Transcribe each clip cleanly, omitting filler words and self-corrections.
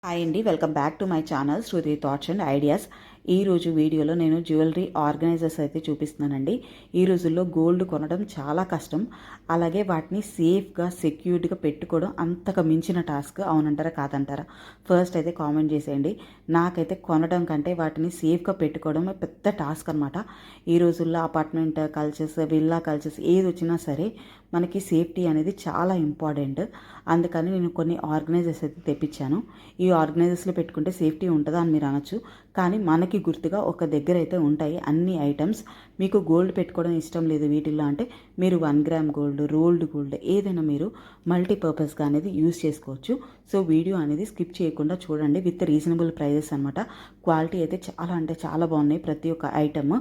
Hi అండి, welcome back to my channel Shruti thoughts and ideas. ఈరోజు వీడియోలో నేను జ్యువెలరీ ఆర్గనైజర్స్ అయితే చూపిస్తున్నానండి. ఈ రోజుల్లో గోల్డ్ కొనడం చాలా కష్టం, అలాగే వాటిని సేఫ్గా సెక్యూర్డ్గా పెట్టుకోవడం అంతకు మించిన టాస్క్. అవునంటారా కాదంటారా? ఫస్ట్ అయితే కామెంట్ చేసేయండి. నాకైతే కొనడం కంటే వాటిని సేఫ్గా పెట్టుకోవడం పెద్ద టాస్క్ అనమాట. ఈ రోజుల్లో అపార్ట్మెంట్ కల్చర్స్, విల్లా కల్చర్స్ ఏది వచ్చినా సరే మనకి సేఫ్టీ అనేది చాలా ఇంపార్టెంట్. అందుకని నేను కొన్ని ఆర్గనైజర్స్ అయితే తెప్పించాను. ఈ ఆర్గనైజర్స్లో పెట్టుకుంటే సేఫ్టీ ఉంటుందా అని మీరు అనొచ్చు, కానీ మనకి గుర్తుగా ఒక దగ్గర అయితే ఉంటాయి అన్ని ఐటమ్స్. మీకు గోల్డ్ పెట్టుకోవడం ఇష్టం లేదు వీటిల్లో అంటే మీరు 1 గ్రామ్ గోల్డ్, రోల్డ్ గోల్డ్ ఏదైనా మీరు మల్టీపర్పస్గా అనేది యూస్ చేసుకోవచ్చు. సో వీడియో అనేది స్కిప్ చేయకుండా చూడండి, విత్ రీజనబుల్ ప్రైజెస్ అనమాట. క్వాలిటీ అయితే చాలా అంటే చాలా బాగున్నాయి ప్రతి ఒక్క ఐటమ్.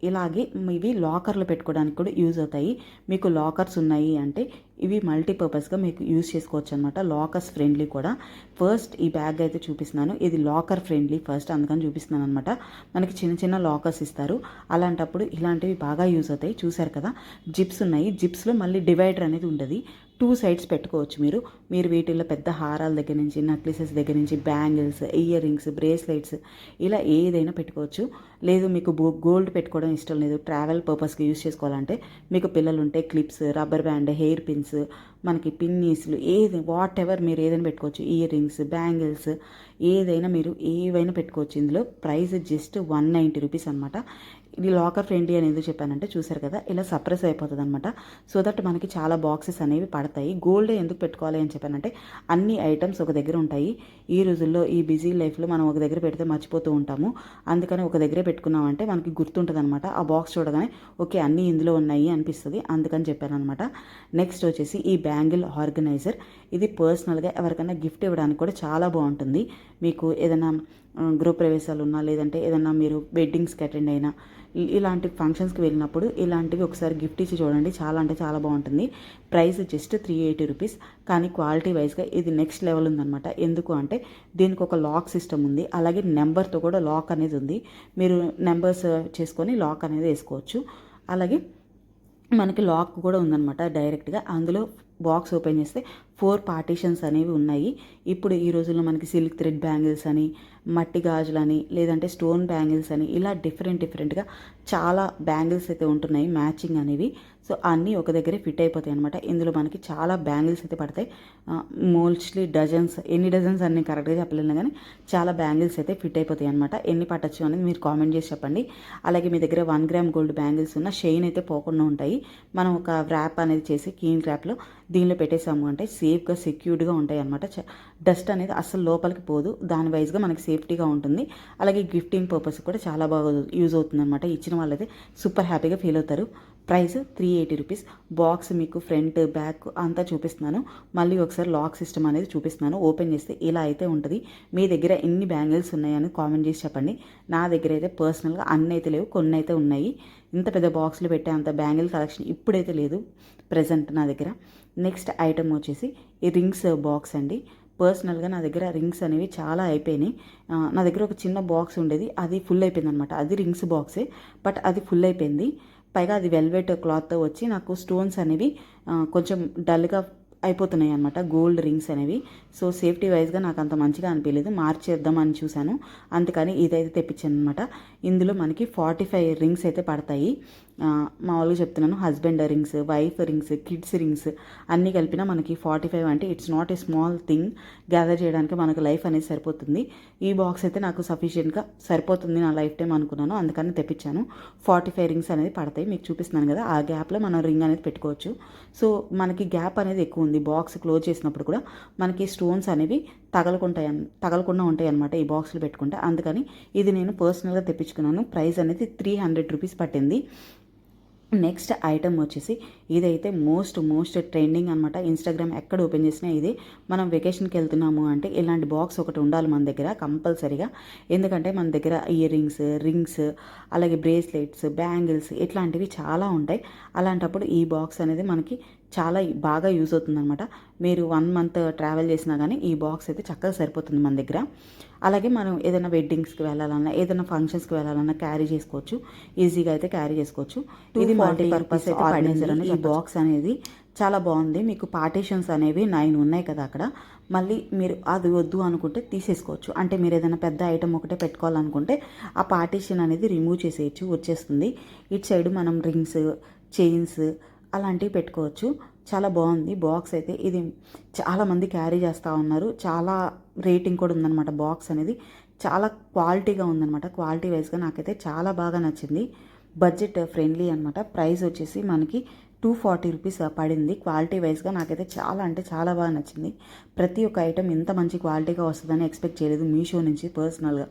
ఇలాగే ఇవి లాకర్లో పెట్టుకోవడానికి కూడా యూజ్ అవుతాయి. మీకు లాకర్స్ ఉన్నాయి అంటే ఇవి మల్టీపర్పస్గా మీకు యూజ్ చేసుకోవచ్చు అనమాట. లాకర్స్ ఫ్రెండ్లీ కూడా. ఫస్ట్ ఈ బ్యాగ్ అయితే చూపిస్తున్నాను, ఇది లాకర్ ఫ్రెండ్లీ ఫస్ట్, అందుకని చూపిస్తున్నాను అనమాట. మనకి చిన్న చిన్న లాకర్స్ ఇస్తారు, అలాంటప్పుడు ఇలాంటివి బాగా యూజ్ అవుతాయి. చూసారు కదా, జిప్స్ ఉన్నాయి. జిప్స్లో మళ్ళీ డివైడర్ అనేది ఉంటుంది, 2 సైడ్స్ పెట్టుకోవచ్చు మీరు వీటిల్లో పెద్ద హారాల దగ్గర నుంచి, నెక్లెసెస్ దగ్గర నుంచి, బ్యాంగిల్స్, ఇయర్ రింగ్స్, బ్రేస్లెట్స్ ఇలా ఏదైనా పెట్టుకోవచ్చు. లేదు మీకు గోల్డ్ పెట్టుకోవడం ఇష్టం లేదు, ట్రావెల్ పర్పస్కి యూజ్ చేసుకోవాలంటే మీకు పిల్లలు ఉంటే clips, rubber band, hair pins, మనకి పిన్నీస్లు ఏది వాట్ ఎవర్ మీరు ఏదైనా పెట్టుకోవచ్చు. ఇయర్ రింగ్స్, బ్యాంగిల్స్ ఏదైనా మీరు ఏవైనా పెట్టుకోవచ్చు. ఇందులో ప్రైస్ జస్ట్ 190 రూపీస్ అనమాట. ఇది లాకర్ ఫ్రెండ్లీ అని ఎందుకు చెప్పానంటే చూసారు కదా, ఇలా సప్రెస్ అయిపోతుంది అనమాట. సో దట్ మనకి చాలా బాక్సెస్ అనేవి పడతాయి. గోల్డ్ ఎందుకు పెట్టుకోవాలి అని చెప్పానంటే అన్ని ఐటమ్స్ ఒక దగ్గర ఉంటాయి. ఈ రోజుల్లో ఈ బిజీ లైఫ్లో మనం ఒక దగ్గర పెడితే మర్చిపోతూ ఉంటాము. అందుకని ఒక దగ్గరే పెట్టుకున్నామంటే మనకి గుర్తుంటుంది అనమాట. ఆ బాక్స్ చూడగానే ఓకే అన్నీ ఇందులో ఉన్నాయి అనిపిస్తుంది, అందుకని చెప్పాను అనమాట. నెక్స్ట్ వచ్చేసి ఈ బ్యాంగిల్ ఆర్గనైజర్. ఇది పర్సనల్గా ఎవరికైనా గిఫ్ట్ ఇవ్వడానికి కూడా చాలా బాగుంటుంది. మీకు ఏదైనా గృహప్రవేశాలు ఉన్నా, లేదంటే ఏదైనా మీరు వెడ్డింగ్స్కి అటెండ్ అయినా, ఇలాంటి ఫంక్షన్స్కి వెళ్ళినప్పుడు ఇలాంటివి ఒకసారి గిఫ్ట్ ఇచ్చి చూడండి, చాలా అంటే చాలా బాగుంటుంది. ప్రైస్ జస్ట్ 380 రూపీస్, కానీ క్వాలిటీ వైజ్గా ఇది నెక్స్ట్ లెవెల్ ఉందన్నమాట. ఎందుకు అంటే దీనికి ఒక లాక్ సిస్టమ్ ఉంది, అలాగే నెంబర్తో కూడా లాక్ అనేది ఉంది. మీరు నెంబర్స్ చేసుకొని లాక్ అనేది వేసుకోవచ్చు. అలాగే మనకి లాక్ కూడా ఉందన్నమాట డైరెక్ట్గా. అందులో బాక్స్ ఓపెన్ చేస్తే 4 పార్టీషన్స్ అనేవి ఉన్నాయి. ఇప్పుడు ఈ రోజుల్లో మనకి సిల్క్ థ్రెడ్ బ్యాంగిల్స్ అని, మట్టి గాజులని, లేదంటే స్టోన్ బ్యాంగిల్స్ అని ఇలా డిఫరెంట్గా చాలా బ్యాంగిల్స్ అయితే ఉంటున్నాయి మ్యాచింగ్ అనేవి. సో అన్నీ ఒక దగ్గరే ఫిట్ అయిపోతాయి అనమాట. ఇందులో మనకి చాలా బ్యాంగిల్స్ అయితే పడతాయి. మోస్ట్లీ డజన్స్, ఎన్ని డజన్స్ అన్ని కరెక్ట్గా చెప్పలేను కానీ చాలా బ్యాంగిల్స్ అయితే ఫిట్ అయిపోతాయి అనమాట. ఎన్ని పట్టచ్చు అనేది మీరు కామెంట్ చేసి చెప్పండి. అలాగే మీ దగ్గర 1 గ్రామ్ గోల్డ్ బ్యాంగిల్స్ ఉన్న షైన్ అయితే పోకుండా ఉంటాయి. మనం ఒక ర్యాప్ అనేది చేసి కీన్ ర్యాప్లో దీనిలో పెట్టేసాము అంటే సేఫ్గా సెక్యూర్డ్గా ఉంటాయి అనమాట. డస్ట్ అనేది అస్సలు లోపలికి పోదు, దాని వైజ్గా మనకి సేఫ్టీగా ఉంటుంది. అలాగే గిఫ్టింగ్ పర్పస్ కూడా చాలా బాగా యూజ్ అవుతుంది అనమాట. ఇచ్చిన వాళ్ళైతే సూపర్ హ్యాపీగా ఫీల్ అవుతారు. Price 380 rupees. బాక్స్ మీకు ఫ్రంట్ బ్యాక్ అంతా చూపిస్తున్నాను. మళ్ళీ ఒకసారి లాక్ సిస్టమ్ అనేది చూపిస్తున్నాను. ఓపెన్ చేస్తే ఇలా అయితే ఉంటుంది. మీ దగ్గర ఎన్ని బ్యాంగిల్స్ ఉన్నాయని కామెంట్ చేసి చెప్పండి. నా దగ్గర అయితే పర్సనల్గా అన్నీ అయితే లేవు, కొన్ని అయితే ఉన్నాయి. ఇంత పెద్ద బాక్స్లో పెట్టే అంత బ్యాంగిల్ కలెక్షన్ ఇప్పుడైతే లేదు ప్రజెంట్ నా దగ్గర. నెక్స్ట్ ఐటమ్ వచ్చేసి ఈ రింగ్స్ బాక్స్ అండి. పర్సనల్గా నా దగ్గర రింగ్స్ అనేవి చాలా అయిపోయినాయి. నా దగ్గర ఒక చిన్న బాక్స్ ఉండేది, అది ఫుల్ అయిపోయింది అనమాట. అది రింగ్స్ బాక్సే, బట్ అది ఫుల్ అయిపోయింది. పైగా అది వెల్వెట్ క్లాత్తో వచ్చి నాకు స్టోన్స్ అనేవి కొంచెం డల్గా అయిపోతున్నాయి అనమాట, గోల్డ్ రింగ్స్ అనేవి. సో సేఫ్టీ వైజ్గా నాకు అంత మంచిగా అనిపించలేదు, మార్చేద్దామని చూశాను. అందుకని ఇదైతే తెప్పించాను అనమాట. ఇందులో మనకి 45 రింగ్స్ అయితే పడతాయి. మామూలుగా చెప్తున్నాను, husband rings, wife rings, kids rings అన్నీ కలిపినా మనకి 45 అంటే it's not a small thing. Gather చేయడానికి మనకు లైఫ్ అనేది సరిపోతుంది. ఈ బాక్స్ అయితే నాకు సఫిషియెంట్గా సరిపోతుంది నా లైఫ్ టైం అనుకున్నాను, అందుకని తెప్పించాను. 45 రింగ్స్ అనేది పడతాయి, మీకు చూపిస్తున్నాను కదా. ఆ గ్యాప్లో మనం రింగ్ అనేది పెట్టుకోవచ్చు. సో మనకి గ్యాప్ అనేది ఎక్కువ ఉంది. బాక్స్ క్లోజ్ చేసినప్పుడు కూడా మనకి స్టోన్స్ అనేవి తగలకుండా ఉంటాయి అన్నమాట ఈ బాక్స్లో పెట్టుకుంటే. అందుకని ఇది నేను పర్సనల్గా తెప్పించుకున్నాను. ప్రైస్ అనేది 300 రూపీస్ పట్టింది. నెక్స్ట్ ఐటమ్ వచ్చేసి ఇదైతే మోస్ట్ ట్రెండింగ్ అనమాట. ఇన్స్టాగ్రామ్ ఎక్కడ ఓపెన్ చేసినా ఇదే. మనం వెకేషన్కి వెళ్తున్నాము అంటే ఇలాంటి బాక్స్ ఒకటి ఉండాలి మన దగ్గర కంపల్సరీగా. ఎందుకంటే మన దగ్గర ఇయర్ రింగ్స్, అలాగే బ్రేస్లెట్స్, బ్యాంగిల్స్ ఇట్లాంటివి చాలా ఉంటాయి. అలాంటప్పుడు ఈ బాక్స్ అనేది మనకి చాలా బాగా యూజ్ అవుతుంది అనమాట. మీరు 1 మంత్ ట్రావెల్ చేసినా కానీ ఈ బాక్స్ అయితే చక్కగా సరిపోతుంది మన దగ్గర. అలాగే మనం ఏదైనా వెడ్డింగ్స్కి వెళ్ళాలన్నా, ఏదైనా ఫంక్షన్స్కి వెళ్ళాలన్నా క్యారీ చేసుకోవచ్చు, ఈజీగా అయితే క్యారీ చేసుకోవచ్చు. ఇది మల్టీపర్పస్ ఆర్గనైజర్ అనేది. ఈ బాక్స్ అనేది చాలా బాగుంది. మీకు పార్టీషన్స్ అనేవి 9 ఉన్నాయి కదా అక్కడ. మళ్ళీ మీరు అది వద్దు అనుకుంటే తీసేసుకోవచ్చు. అంటే మీరు ఏదైనా పెద్ద ఐటమ్ ఒకటే పెట్టుకోవాలనుకుంటే ఆ పార్టీషన్ అనేది రిమూవ్ చేసేయచ్చు, వచ్చేస్తుంది. ఇటు సైడ్ మనం రింగ్స్, చైన్స్ అలాంటివి పెట్టుకోవచ్చు. చాలా బాగుంది బాక్స్ అయితే. ఇది చాలామంది క్యారీ చేస్తూ ఉన్నారు. చాలా రేటింగ్ కూడా ఉందన్నమాట. బాక్స్ అనేది చాలా క్వాలిటీగా ఉందన్నమాట. క్వాలిటీ వైజ్గా నాకైతే చాలా బాగా నచ్చింది. బడ్జెట్ ఫ్రెండ్లీ అనమాట. ప్రైస్ వచ్చేసి మనకి 240 రూపీస్ పడింది. క్వాలిటీ వైజ్గా నాకైతే చాలా అంటే చాలా బాగా నచ్చింది. ప్రతి ఒక్క ఐటెం ఇంత మంచి క్వాలిటీగా వస్తుందని ఎక్స్పెక్ట్ చేయలేదు మీషో నుంచి పర్సనల్గా.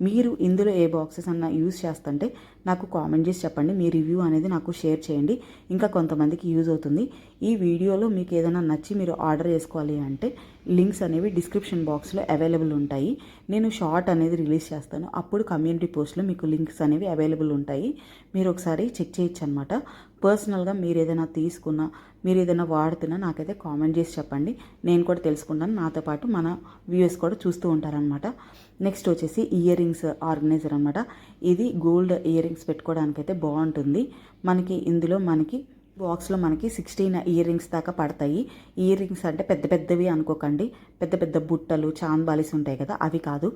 మీరు ఇందులో ఏ బాక్సెస్ అన్న యూజ్ చేస్తుంటే నాకు కామెంట్ చేసి చెప్పండి. మీ రివ్యూ అనేది నాకు షేర్ చేయండి, ఇంకా కొంతమందికి యూజ్ అవుతుంది. ఈ వీడియోలో మీకు ఏదైనా నచ్చి మీరు ఆర్డర్ చేసుకోవాలి అంటే లింక్స్ అనేవి డిస్క్రిప్షన్ బాక్స్లో అవైలబుల్ ఉంటాయి. నేను షార్ట్ అనేది రిలీజ్ చేస్తాను, అప్పుడు కమ్యూనిటీ పోస్ట్లో మీకు లింక్స్ అనేవి అవైలబుల్ ఉంటాయి. మీరు ఒకసారి చెక్ చేయొచ్చు అనమాట. పర్సనల్గా మీరు ఏదైనా తీసుకున్నా, మీరు ఏదైనా వాడుతున్నా నాకైతే కామెంట్ చేసి చెప్పండి. నేను కూడా తెలుసుకుంటాను, నాతో పాటు మన వ్యూయర్స్ కూడా చూస్తూ ఉంటారనమాట. నెక్స్ట్ వచ్చేసి ఇయర్ రింగ్స్ ఆర్గనైజర్ అనమాట. ఇది గోల్డ్ ఇయర్ రింగ్స్ పెట్టుకోవడానికైతే బాగుంటుంది. మనకి ఇందులో బాక్స్లో మనకి 16 ఇయర్ రింగ్స్ దాకా పడతాయి. ఇయర్ రింగ్స్ అంటే పెద్ద పెద్దవి అనుకోకండి, పెద్ద పెద్ద బుట్టలు చాంద్బాలీస్ ఉంటాయి కదా, అవి కాదు.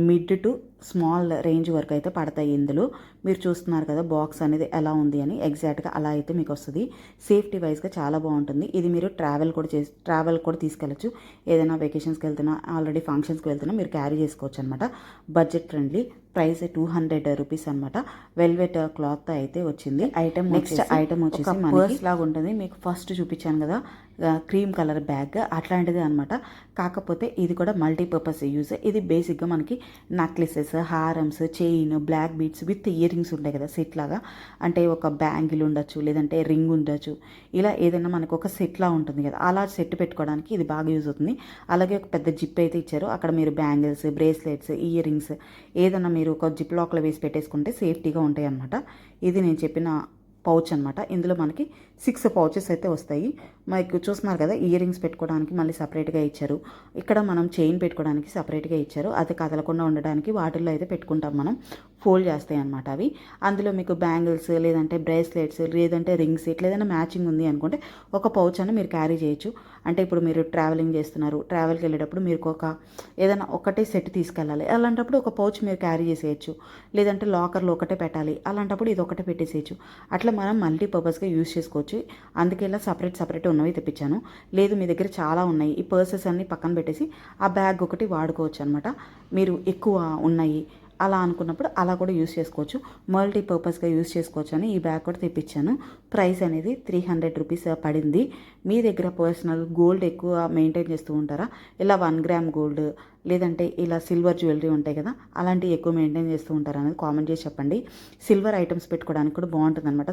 మిడ్ టు స్మాల్ రేంజ్ వరకు అయితే పడతాయి ఇందులో. మీరు చూస్తున్నారు కదా బాక్స్ అనేది ఎలా ఉంది అని, ఎగ్జాక్ట్గా అలా అయితే మీకు వస్తుంది. సేఫ్టీ వైజ్గా చాలా బాగుంటుంది. ఇది మీరు ట్రావెల్ కూడా తీసుకెళ్ళచ్చు. ఏదైనా వెకేషన్స్కి వెళ్తున్నా, ఆల్రెడీ ఫంక్షన్స్కి వెళ్తున్నా మీరు క్యారీ చేసుకోవచ్చు అనమాట. Budget friendly. ప్రైస్ 200 రూపీస్ అనమాట. వెల్వెట్ క్లాత్ అయితే వచ్చింది. నెక్స్ట్ ఐటమ్ వచ్చేసి పర్స్ లాగా ఉంటుంది. మీకు ఫస్ట్ చూపించాను కదా క్రీమ్ కలర్ బ్యాగ్, అట్లాంటిది అనమాట. కాకపోతే ఇది కూడా మల్టీపర్పస్ యూజ్. ఇది బేసిక్గా మనకి నెక్లెసెస్, హారమ్స్, chain, black beads with earrings ఉంటాయి కదా సెట్ లాగా. అంటే ఒక బ్యాంగిల్ ఉండొచ్చు, లేదంటే రింగ్ ఉండొచ్చు. ఇలా ఏదైనా మనకు ఒక సెట్లా ఉంటుంది కదా, అలా సెట్ పెట్టుకోవడానికి ఇది బాగా యూజ్ అవుతుంది. అలాగే ఒక పెద్ద జిప్ అయితే ఇచ్చారు. అక్కడ మీరు బ్యాంగిల్స్, బ్రేస్లెట్స్, ఇయర్ రింగ్స్ ఏదైనా మీరు ఒక జిప్ లాక్లో వేసి పెట్టేసుకుంటే సేఫ్టీగా ఉంటాయి అన్నమాట. ఇది నేను చెప్పిన పౌచ్ అనమాట. ఇందులో మనకి 6 పౌచెస్ అయితే వస్తాయి. మనకు చూస్తున్నారు కదా ఇయర్ రింగ్స్ పెట్టుకోవడానికి మళ్ళీ సపరేట్గా ఇచ్చారు. ఇక్కడ మనం చైన్ పెట్టుకోవడానికి సపరేట్గా ఇచ్చారు. అది కదలకుండా ఉండడానికి వాటిల్లో అయితే పెట్టుకుంటాం మనం. ఫోల్డ్ చేస్తాయి అనమాట అవి. అందులో మీకు బ్యాంగిల్స్, లేదంటే బ్రేస్లెట్స్, లేదంటే రింగ్స్ ఇట్లా ఏదైనా మ్యాచింగ్ ఉంది అనుకుంటే ఒక పౌచ్ అని మీరు క్యారీ చేయొచ్చు. అంటే ఇప్పుడు మీరు ట్రావెలింగ్ చేస్తున్నారు, ట్రావెల్కి వెళ్ళేటప్పుడు మీరు ఏదైనా ఒకటే సెట్ తీసుకెళ్ళాలి, అలాంటప్పుడు ఒక పౌచ్ మీరు క్యారీ చేసేయచ్చు. లేదంటే లాకర్లో ఒకటే పెట్టాలి, అలాంటప్పుడు ఇది ఒకటే పెట్టేసేయచ్చు. అట్లా మనం మల్టీపర్పస్గా యూజ్ చేసుకోవచ్చు. అందుకే ఇలా సపరేట్ ఉన్నవి తెప్పించాను. లేదు మీ దగ్గర చాలా ఉన్నాయి, ఈ పర్సెస్ అన్ని పక్కన పెట్టేసి ఆ బ్యాగ్ ఒకటి వాడుకోవచ్చు అనమాట. మీరు ఎక్కువ ఉన్నాయి అలా అనుకున్నప్పుడు అలా కూడా యూస్ చేసుకోవచ్చు. మల్టీపర్పస్గా యూస్ చేసుకోవచ్చు అని ఈ బ్యాగ్ కూడా తెప్పించాను. ప్రైస్ అనేది 300 రూపీస్ పడింది. మీ దగ్గర పర్సనల్ గోల్డ్ ఎక్కువ మెయింటైన్ చేస్తూ ఉంటారా? ఇలా 1 గ్రామ్ గోల్డ్, లేదంటే ఇలా సిల్వర్ జ్యువెలరీ ఉంటాయి కదా, అలాంటివి ఎక్కువ మెయింటైన్ చేస్తూ ఉంటారు అనేది కామెంట్ చేసి చెప్పండి. సిల్వర్ ఐటమ్స్ పెట్టుకోవడానికి కూడా బాగుంటుంది అనమాట.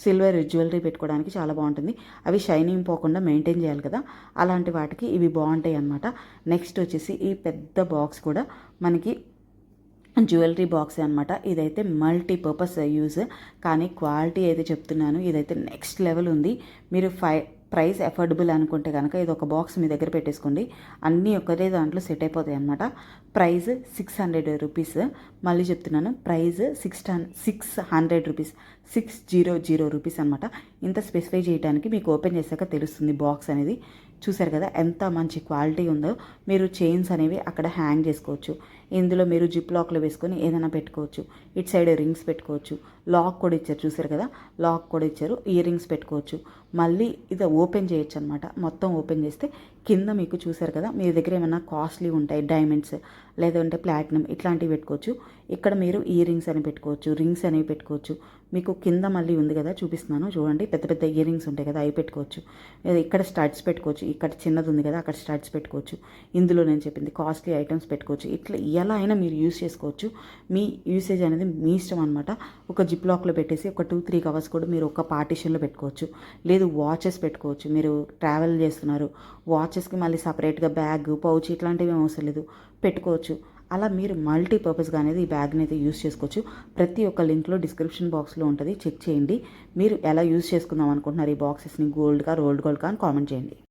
సిల్వర్ జ్యువెలరీ పెట్టుకోవడానికి చాలా బాగుంటుంది. అవి షైనింగ్ పోకుండా మెయింటైన్ చేయాలి కదా, అలాంటి వాటికి ఇవి బాగుంటాయి అనమాట. నెక్స్ట్ వచ్చేసి ఈ పెద్ద బాక్స్ కూడా మనకి జ్యువెలరీ బాక్స్ అనమాట. ఇదైతే మల్టీపర్పస్ యూజ్, కానీ క్వాలిటీ అయితే చెప్తున్నాను ఇదైతే నెక్స్ట్ లెవెల్ ఉంది. మీరు ప్రైస్ అఫోర్డబుల్ అనుకుంటే కనుక ఇది ఒక బాక్స్ మీ దగ్గర పెట్టేసుకోండి. అన్నీ ఒకటే దాంట్లో సెట్ అయిపోతాయి అనమాట. Price 600 rupees. మళ్ళీ చెప్తున్నాను, ప్రైస్ 600 రూపీస్, 600 రూపీస్ అనమాట. ఇంత స్పెసిఫై చేయడానికి మీకు ఓపెన్ చేశాక తెలుస్తుంది బాక్స్ అనేది. చూసారు కదా ఎంత మంచి క్వాలిటీ ఉందో. మీరు చైన్స్ అనేవి అక్కడ హ్యాంగ్ చేసుకోవచ్చు. ఇందులో మీరు జిప్ లాక్లో వేసుకొని ఏదైనా పెట్టుకోవచ్చు. ఇటు సైడ్ రింగ్స్ పెట్టుకోవచ్చు. లాక్ కూడా ఇచ్చారు, చూసారు కదా లాక్ కూడా ఇచ్చారు. ఇయర్ రింగ్స్ పెట్టుకోవచ్చు. మళ్ళీ ఇది ఓపెన్ చేయొచ్చు అనమాట. మొత్తం ఓపెన్ చేస్తే కింద మీకు చూసారు కదా, మీ దగ్గర ఏమైనా కాస్ట్లీ ఉంటాయి డైమండ్స్, లేదంటే ప్లాటినం ఇట్లాంటివి పెట్టుకోవచ్చు. ఇక్కడ మీరు ఇయర్ రింగ్స్ అని పెట్టుకోవచ్చు, రింగ్స్ అనేవి పెట్టుకోవచ్చు. మీకు కింద మళ్ళీ ఉంది కదా, చూపిస్తున్నాను చూడండి. పెద్ద పెద్ద ఇయర్ రింగ్స్ ఉంటాయి కదా, అవి పెట్టుకోవచ్చు. ఇక్కడ స్టడ్స్ పెట్టుకోవచ్చు. ఇక్కడ చిన్నది ఉంది కదా, అక్కడ స్టడ్స్ పెట్టుకోవచ్చు. ఇందులో నేను చెప్పింది కాస్ట్లీ ఐటమ్స్ పెట్టుకోవచ్చు. ఇట్లా ఎలా అయినా మీరు యూజ్ చేసుకోవచ్చు. మీ యూసేజ్ అనేది మీ ఇష్టం అనమాట. ఒక జిప్ లాక్లో పెట్టేసి ఒక 2-3 కవర్స్ కూడా మీరు ఒక పార్టీషన్లో పెట్టుకోవచ్చు. లేదు వాచెస్ పెట్టుకోవచ్చు. మీరు ట్రావెల్ చేస్తున్నారు, వాచెస్కి మళ్ళీ సపరేట్గా బ్యాగ్, పౌచ్ ఇట్లాంటివి ఏం అవసరం లేదు, పెట్టుకోవచ్చు. అలా మీరు మల్టీపర్పస్గా అనేది ఈ బ్యాగ్ని అయితే యూస్ చేసుకోవచ్చు. ప్రతి ఒక్క లింక్లో డిస్క్రిప్షన్ బాక్స్లో ఉంటుంది, చెక్ చేయండి. మీరు ఎలా యూస్ చేసుకుందాం అనుకుంటున్నారు ఈ బాక్సెస్ని, రోల్డ్ గోల్డ్ అని కామెంట్ చేయండి.